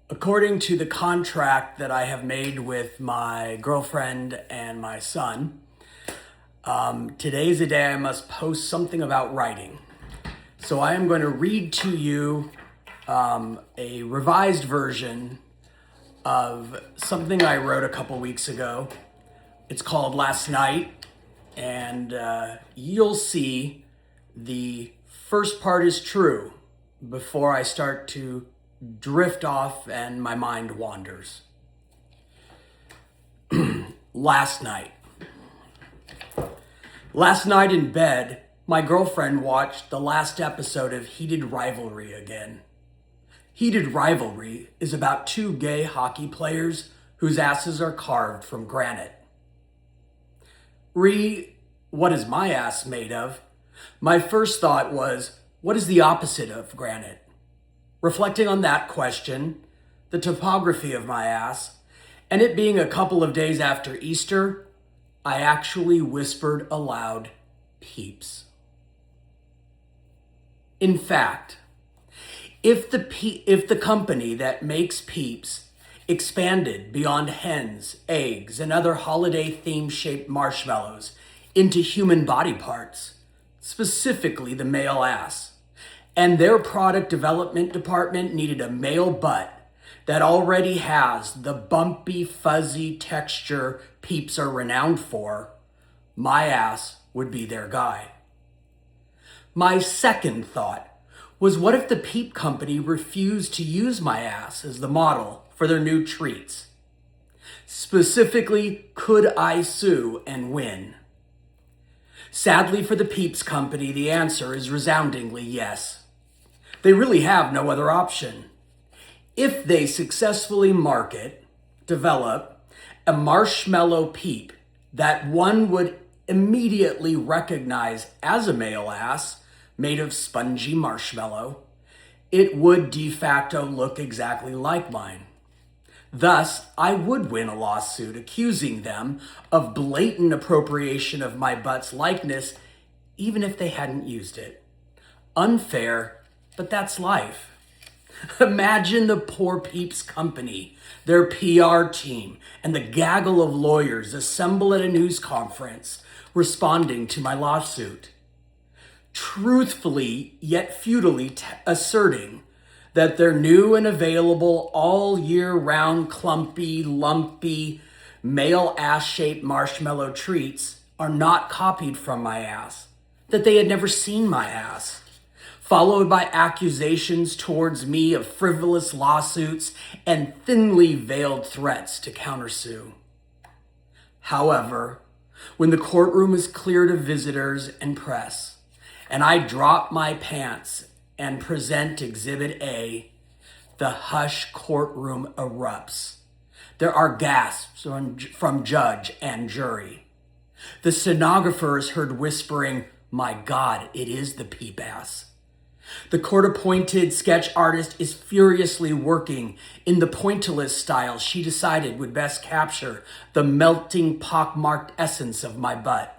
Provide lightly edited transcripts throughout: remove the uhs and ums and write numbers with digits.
According to the contract that I have made with my girlfriend and my son, today's the day I must post something about writing. So I am going to read to you a revised version of something I wrote a couple weeks ago. It's called Last Night, and you'll see the first part is true before I start to drift off and my mind wanders. Last night. Last night in bed, my girlfriend watched the last episode of Heated Rivalry again. Heated Rivalry is about two gay hockey players whose asses are carved from granite. What is my ass made of? My first thought was, what is the opposite of granite? Reflecting on that question, the topography of my ass, and it being a couple of days after Easter, I actually whispered aloud, peeps. In fact, if the company that makes Peeps expanded beyond hens, eggs, and other holiday theme-shaped marshmallows into human body parts, specifically the male ass, and their product development department needed a male butt that already has the bumpy, fuzzy texture Peeps are renowned for, my ass would be their guy. My second thought was, what if the Peep Company refused to use my ass as the model for their new treats? Specifically, could I sue and win? Sadly for the Peeps Company, the answer is resoundingly yes. They really have no other option. If they successfully develop a marshmallow Peep that one would immediately recognize as a male ass made of spongy marshmallow, it would de facto look exactly like mine. Thus, I would win a lawsuit accusing them of blatant appropriation of my butt's likeness, even if they hadn't used it. Unfair, but that's life. Imagine the poor Peeps Company, their PR team, and the gaggle of lawyers assemble at a news conference responding to my lawsuit, truthfully yet futilely asserting that their new and available all year round clumpy, lumpy, male ass-shaped marshmallow treats are not copied from my ass, that they had never seen my ass, followed by accusations towards me of frivolous lawsuits and thinly veiled threats to countersue. However, when the courtroom is cleared of visitors and press, and I drop my pants and present Exhibit A, the hush courtroom erupts. There are gasps from judge and jury. The stenographer is heard whispering, "My God, it is the Peep ass." The court-appointed sketch artist is furiously working in the pointillist style she decided would best capture the melting, pockmarked essence of my butt.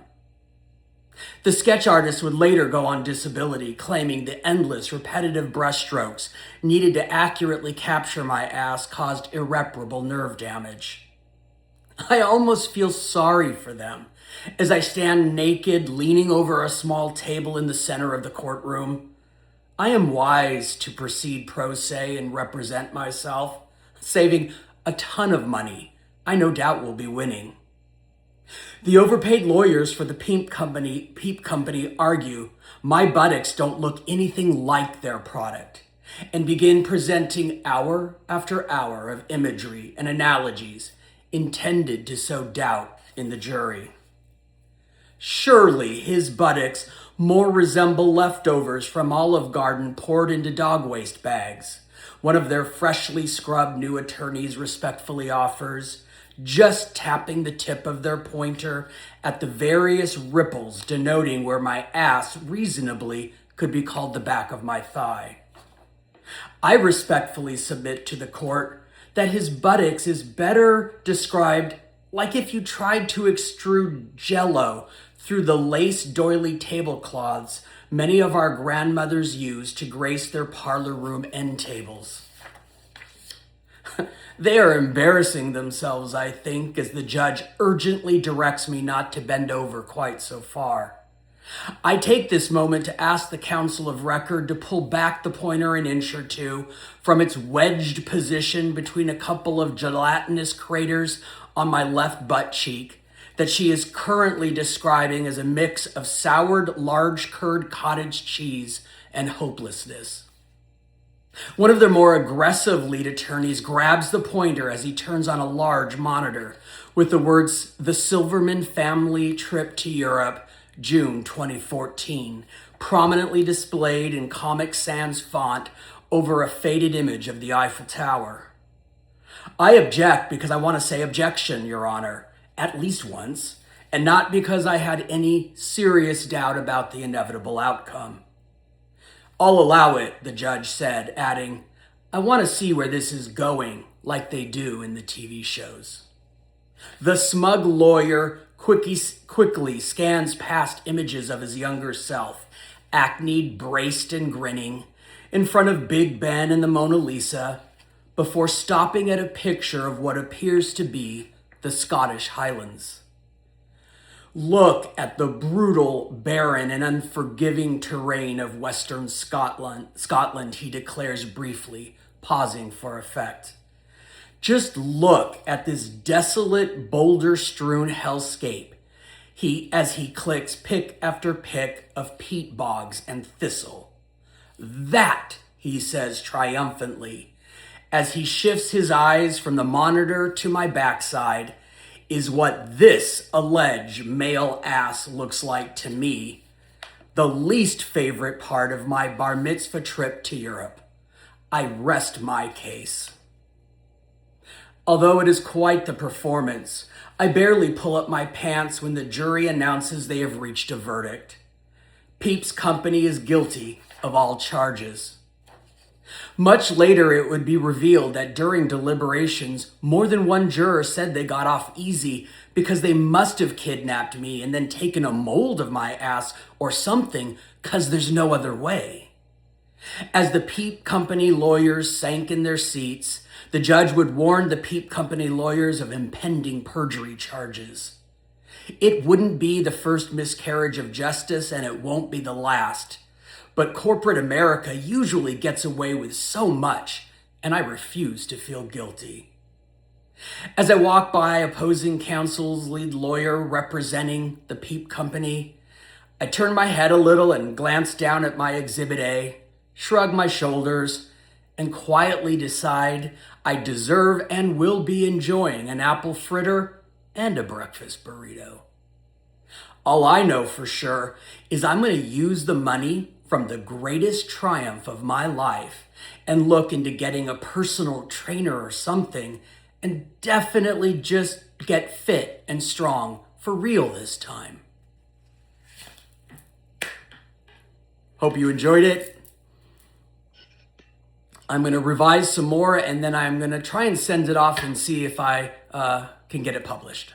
The sketch artist would later go on disability, claiming the endless, repetitive brushstrokes needed to accurately capture my ass caused irreparable nerve damage. I almost feel sorry for them as I stand naked, leaning over a small table in the center of the courtroom. I am wise to proceed pro se and represent myself, saving a ton of money I no doubt will be winning. The overpaid lawyers for the Peep Company argue my buttocks don't look anything like their product and begin presenting hour after hour of imagery and analogies intended to sow doubt in the jury. Surely his buttocks more resemble leftovers from Olive Garden poured into dog waste bags, one of their freshly scrubbed new attorneys respectfully offers, just tapping the tip of their pointer at the various ripples denoting where my ass reasonably could be called the back of my thigh. I respectfully submit to the court that his buttocks is better described like if you tried to extrude Jell-O through the lace doily tablecloths many of our grandmothers used to grace their parlor room end tables. They are embarrassing themselves, I think, as the judge urgently directs me not to bend over quite so far. I take this moment to ask the counsel of record to pull back the pointer an inch or two from its wedged position between a couple of gelatinous craters on my left butt cheek that she is currently describing as a mix of soured large curd cottage cheese and hopelessness. One of their more aggressive lead attorneys grabs the pointer as he turns on a large monitor with the words, "The Silverman Family Trip to Europe, June 2014, prominently displayed in Comic Sans font over a faded image of the Eiffel Tower. I object because I want to say objection, Your Honor, at least once, and not because I had any serious doubt about the inevitable outcome. I'll allow it, the judge said, adding, I want to see where this is going, like they do in the TV shows. The smug lawyer quickly scans past images of his younger self, acne braced and grinning, in front of Big Ben and the Mona Lisa, before stopping at a picture of what appears to be the Scottish Highlands. Look at the brutal, barren, and unforgiving terrain of Western Scotland, he declares briefly, pausing for effect. Just look at this desolate, boulder-strewn hellscape, as he clicks pick after pick of peat bogs and thistle. That, he says triumphantly, as he shifts his eyes from the monitor to my backside, is what this alleged male ass looks like to me, the least favorite part of my bar mitzvah trip to Europe. I rest my case. Although it is quite the performance, I barely pull up my pants when the jury announces they have reached a verdict. Peep's company is guilty of all charges. Much later, it would be revealed that during deliberations, more than one juror said they got off easy because they must have kidnapped me and then taken a mold of my ass or something, because there's no other way. As the Peep Company lawyers sank in their seats, the judge would warn the Peep Company lawyers of impending perjury charges. It wouldn't be the first miscarriage of justice, and it won't be the last. But corporate America usually gets away with so much, and I refuse to feel guilty. As I walk by opposing counsel's lead lawyer representing the Peep Company, I turn my head a little and glance down at my Exhibit A, shrug my shoulders, and quietly decide I deserve and will be enjoying an apple fritter and a breakfast burrito. All I know for sure is I'm going to use the money from the greatest triumph of my life and look into getting a personal trainer or something, and definitely just get fit and strong for real this time. Hope you enjoyed it. I'm going to revise some more, and then I'm going to try and send it off and see if I can get it published.